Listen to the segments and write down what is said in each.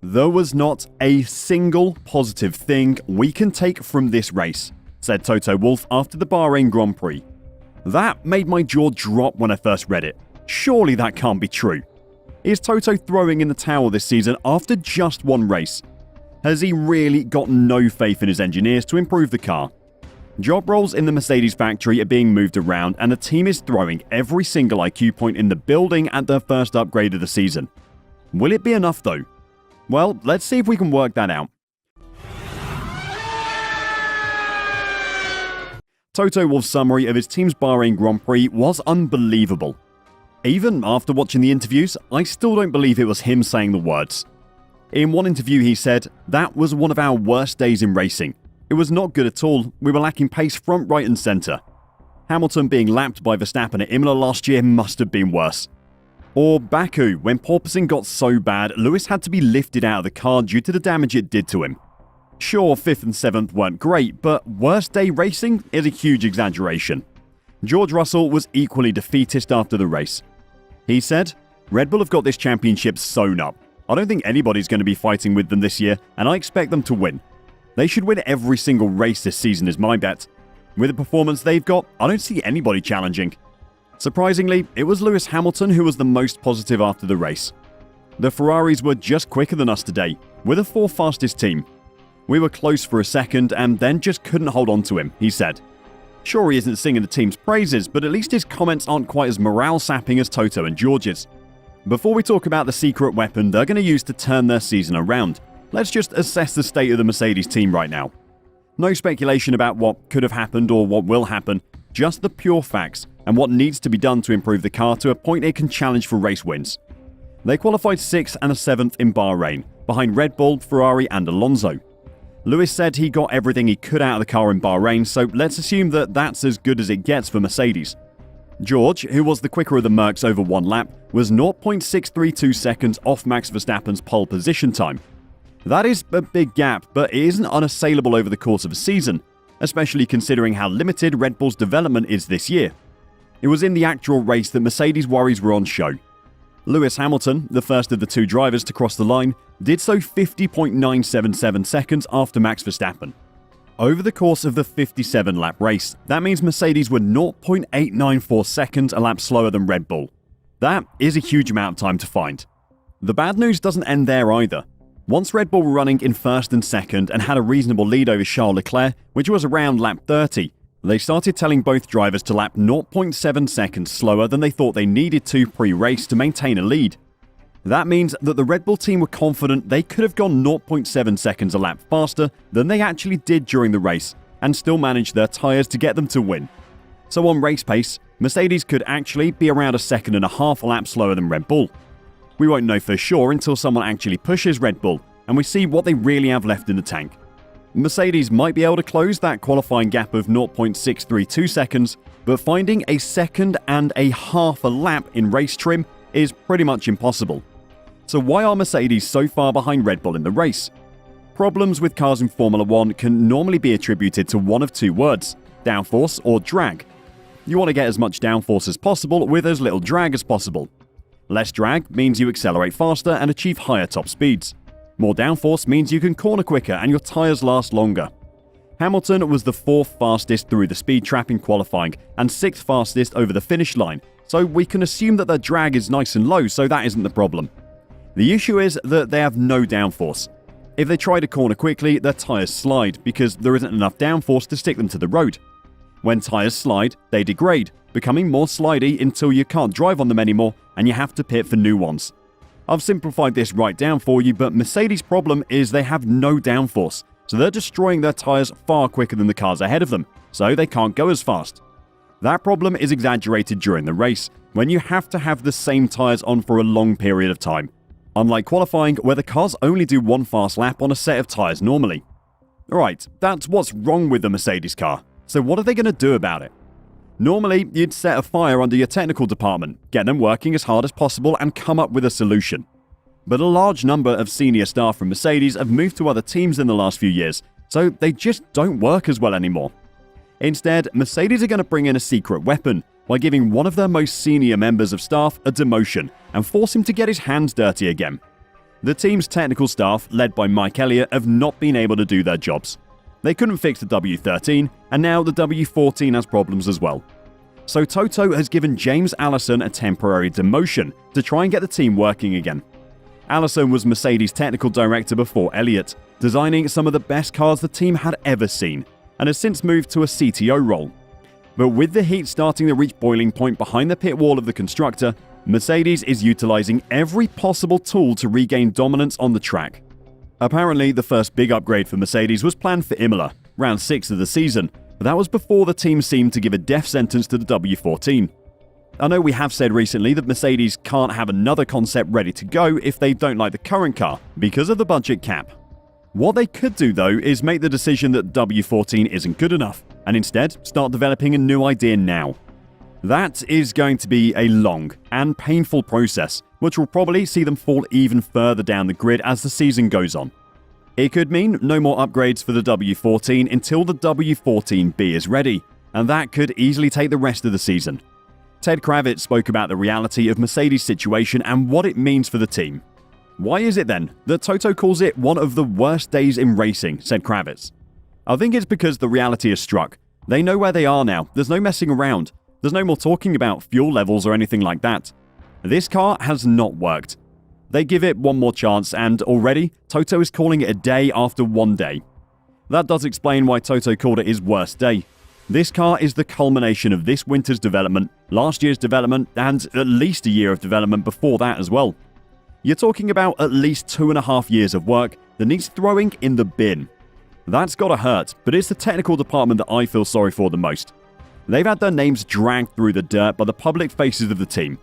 There was not a single positive thing we can take from this race, said Toto Wolff after the Bahrain Grand Prix. That made my jaw drop when I first read it. Surely that can't be true. Is Toto throwing in the towel this season after just one race? Has he really got no faith in his engineers to improve the car? Job roles in the Mercedes factory are being moved around and the team is throwing every single IQ point in the building at their first upgrade of the season. Will it be enough though? Well, let's see if we can work that out. Toto Wolff's summary of his team's Bahrain Grand Prix was unbelievable. Even after watching the interviews, I still don't believe it was him saying the words. In one interview he said, "That was one of our worst days in racing. It was not good at all. We were lacking pace front, right and centre. Hamilton being lapped by Verstappen at Imola last year must have been worse." Or Baku, when porpoising got so bad, Lewis had to be lifted out of the car due to the damage it did to him. Sure, 5th and 7th weren't great, but worst day racing is a huge exaggeration. George Russell was equally defeatist after the race. He said, "Red Bull have got this championship sewn up. I don't think anybody's going to be fighting with them this year, and I expect them to win. They should win every single race this season is my bet. With the performance they've got, I don't see anybody challenging." Surprisingly, it was Lewis Hamilton who was the most positive after the race. "The Ferraris were just quicker than us today. We're the fourth fastest team. We were close for a second and then just couldn't hold on to him," he said. Sure, he isn't singing the team's praises, but at least his comments aren't quite as morale-sapping as Toto and George's. Before we talk about the secret weapon they're going to use to turn their season around, let's just assess the state of the Mercedes team right now. No speculation about what could have happened or what will happen, just the pure facts and what needs to be done to improve the car to a point it can challenge for race wins. They qualified 6th and 7th in Bahrain, behind Red Bull, Ferrari and Alonso. Lewis said he got everything he could out of the car in Bahrain, so let's assume that that's as good as it gets for Mercedes. George, who was the quicker of the Mercs over one lap, was 0.632 seconds off Max Verstappen's pole position time. That is a big gap, but it isn't unassailable over the course of a season, especially considering how limited Red Bull's development is this year. It was in the actual race that Mercedes' worries were on show. Lewis Hamilton, the first of the two drivers to cross the line, did so 50.977 seconds after Max Verstappen. Over the course of the 57-lap race, that means Mercedes were 0.894 seconds a lap slower than Red Bull. That is a huge amount of time to find. The bad news doesn't end there either. Once Red Bull were running in first and second and had a reasonable lead over Charles Leclerc, which was around lap 30, they started telling both drivers to lap 0.7 seconds slower than they thought they needed to pre-race to maintain a lead. That means that the Red Bull team were confident they could have gone 0.7 seconds a lap faster than they actually did during the race and still managed their tyres to get them to win. So on race pace, Mercedes could actually be around a second and a half a lap slower than Red Bull. We won't know for sure until someone actually pushes Red Bull and we see what they really have left in the tank. Mercedes might be able to close that qualifying gap of 0.632 seconds, but finding a second and a half a lap in race trim is pretty much impossible. So why are Mercedes so far behind Red Bull in the race? Problems with cars in Formula 1 can normally be attributed to one of two words: downforce or drag. You want to get as much downforce as possible with as little drag as possible. Less drag means you accelerate faster and achieve higher top speeds. More downforce means you can corner quicker and your tyres last longer. Hamilton was the 4th fastest through the speed trap in qualifying and 6th fastest over the finish line, so we can assume that their drag is nice and low, so that isn't the problem. The issue is that they have no downforce. If they try to corner quickly, their tyres slide because there isn't enough downforce to stick them to the road. When tyres slide, they degrade, becoming more slidey until you can't drive on them anymore and you have to pit for new ones. I've simplified this right down for you, but Mercedes' problem is they have no downforce, so they're destroying their tyres far quicker than the cars ahead of them, so they can't go as fast. That problem is exaggerated during the race, when you have to have the same tyres on for a long period of time, unlike qualifying where the cars only do one fast lap on a set of tyres normally. Alright, that's what's wrong with the Mercedes car, so what are they going to do about it? Normally, you'd set a fire under your technical department, get them working as hard as possible and come up with a solution. But a large number of senior staff from Mercedes have moved to other teams in the last few years, so they just don't work as well anymore. Instead, Mercedes are going to bring in a secret weapon by giving one of their most senior members of staff a demotion and force him to get his hands dirty again. The team's technical staff, led by Mike Elliott, have not been able to do their jobs. They couldn't fix the W13, and now the W14 has problems as well. So Toto has given James Allison a temporary demotion to try and get the team working again. Allison was Mercedes technical director before Elliott, designing some of the best cars the team had ever seen, and has since moved to a CTO role. But with the heat starting to reach boiling point behind the pit wall of the constructor, Mercedes is utilizing every possible tool to regain dominance on the track. Apparently, the first big upgrade for Mercedes was planned for Imola, round 6 of the season, but that was before the team seemed to give a death sentence to the W14. I know we have said recently that Mercedes can't have another concept ready to go if they don't like the current car, because of the budget cap. What they could do though is make the decision that W14 isn't good enough, and instead start developing a new idea now. That is going to be a long and painful process, which will probably see them fall even further down the grid as the season goes on. It could mean no more upgrades for the W14 until the W14B is ready, and that could easily take the rest of the season. Ted Kravitz spoke about the reality of Mercedes' situation and what it means for the team. Why is it then that Toto calls it one of the worst days in racing, said Kravitz. I think it's because the reality has struck. They know where they are now, there's no messing around. There's no more talking about fuel levels or anything like that. This car has not worked. They give it one more chance, and already, Toto is calling it a day after one day. That does explain why Toto called it his worst day. This car is the culmination of this winter's development, last year's development, and at least a year of development before that as well. You're talking about at least 2.5 years of work that needs throwing in the bin. That's gotta hurt, but it's the technical department that I feel sorry for the most. They've had their names dragged through the dirt by the public faces of the team.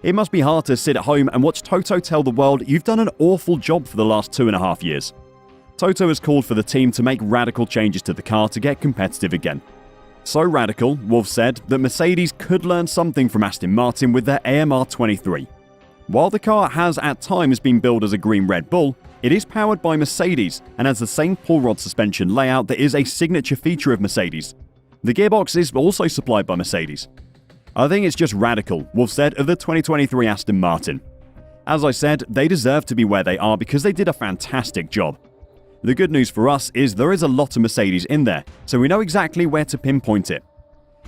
It must be hard to sit at home and watch Toto tell the world you've done an awful job for the last 2.5 years. Toto has called for the team to make radical changes to the car to get competitive again. So radical, Wolff said, that Mercedes could learn something from Aston Martin with their AMR 23. While the car has at times been billed as a green Red Bull, it is powered by Mercedes and has the same pull rod suspension layout that is a signature feature of Mercedes. The gearbox is also supplied by Mercedes. I think it's just radical, Wolff said of the 2023 Aston Martin. As I said, they deserve to be where they are because they did a fantastic job. The good news for us is there is a lot of Mercedes in there, so we know exactly where to pinpoint it.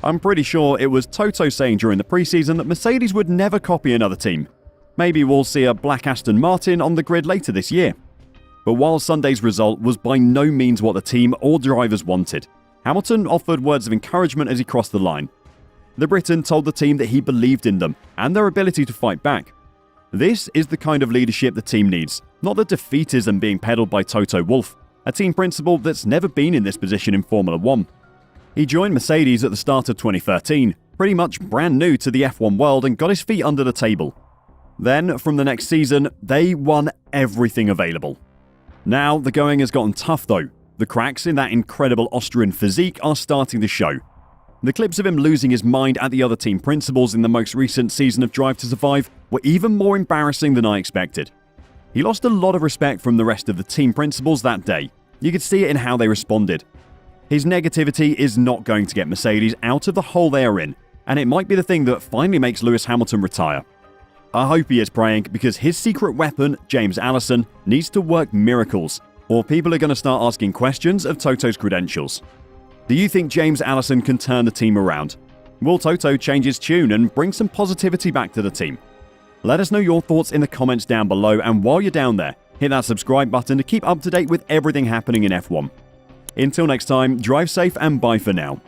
I'm pretty sure it was Toto saying during the preseason that Mercedes would never copy another team. Maybe we'll see a black Aston Martin on the grid later this year. But while Sunday's result was by no means what the team or drivers wanted, Hamilton offered words of encouragement as he crossed the line. The Briton told the team that he believed in them and their ability to fight back. This is the kind of leadership the team needs, not the defeatism being peddled by Toto Wolff, a team principal that's never been in this position in Formula 1. He joined Mercedes at the start of 2013, pretty much brand new to the F1 world, and got his feet under the table. Then, from the next season, they won everything available. Now, the going has gotten tough though. The cracks in that incredible Austrian physique are starting to show. The clips of him losing his mind at the other team principals in the most recent season of Drive to Survive were even more embarrassing than I expected. He lost a lot of respect from the rest of the team principals that day. You could see it in how they responded. His negativity is not going to get Mercedes out of the hole they are in, and it might be the thing that finally makes Lewis Hamilton retire. I hope he is praying, because his secret weapon, James Allison, needs to work miracles, or people are going to start asking questions of Toto's credentials. Do you think James Allison can turn the team around? Will Toto change his tune and bring some positivity back to the team? Let us know your thoughts in the comments down below, and while you're down there, hit that subscribe button to keep up to date with everything happening in F1. Until next time, drive safe and bye for now.